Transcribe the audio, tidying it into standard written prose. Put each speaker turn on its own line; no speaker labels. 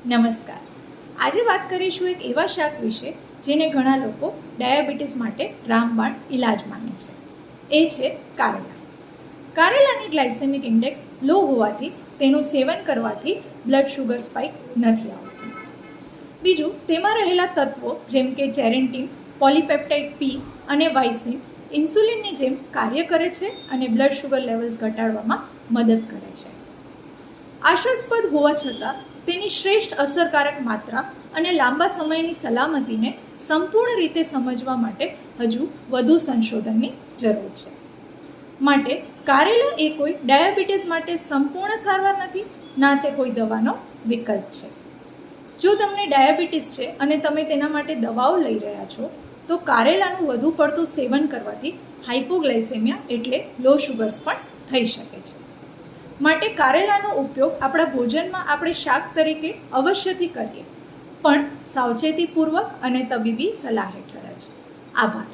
નમસ્કાર. આજે વાત કરીશું એક એવા શાક વિશે જેને ઘણા લોકો ડાયાબિટીસ માટે રામબાણ ઇલાજ માને છે. એ છે કારેલા. કારેલાની ગ્લાયસેમિક ઇન્ડેક્સ લો હોવાથી તેનું સેવન કરવાથી બ્લડ શુગર સ્પાઇક નથી આવતું. બીજું, તેમાં રહેલા તત્વો જેમ કે ચેરેન્ટીન, પોલીપેપ્ટાઇડ પી અને વાઇસિન ઇન્સ્યુલિનની જેમ કાર્ય કરે છે અને બ્લડ શુગર લેવલ્સ ઘટાડવામાં મદદ કરે છે. આશાસ્પદ હોવા છતાં તેની શ્રેષ્ઠ અસરકારક માત્રા અને લાંબા સમયની સલામતીને સંપૂર્ણ રીતે સમજવા માટે હજુ વધુ સંશોધનની જરૂર છે. માટે કારેલા એ કોઈ ડાયાબિટીસ માટે સંપૂર્ણ સારવાર નથી, ના તે કોઈ દવાનો વિકલ્પ છે. જો તમને ડાયાબિટીસ છે અને તમે તેના માટે દવાઓ લઈ રહ્યા છો તો કારેલાનું વધુ પડતું સેવન કરવાથી હાઇપોગ્લાયસેમિયા એટલે લો શુગર્સ પણ થઈ શકે છે. માટે કારેલાનો ઉપયોગ આપણા ભોજનમાં આપણે શાક તરીકે અવશ્યથી કરીએ, પણ સાવચેતીપૂર્વક અને તબીબી સલાહ હેઠળ જ. આભાર.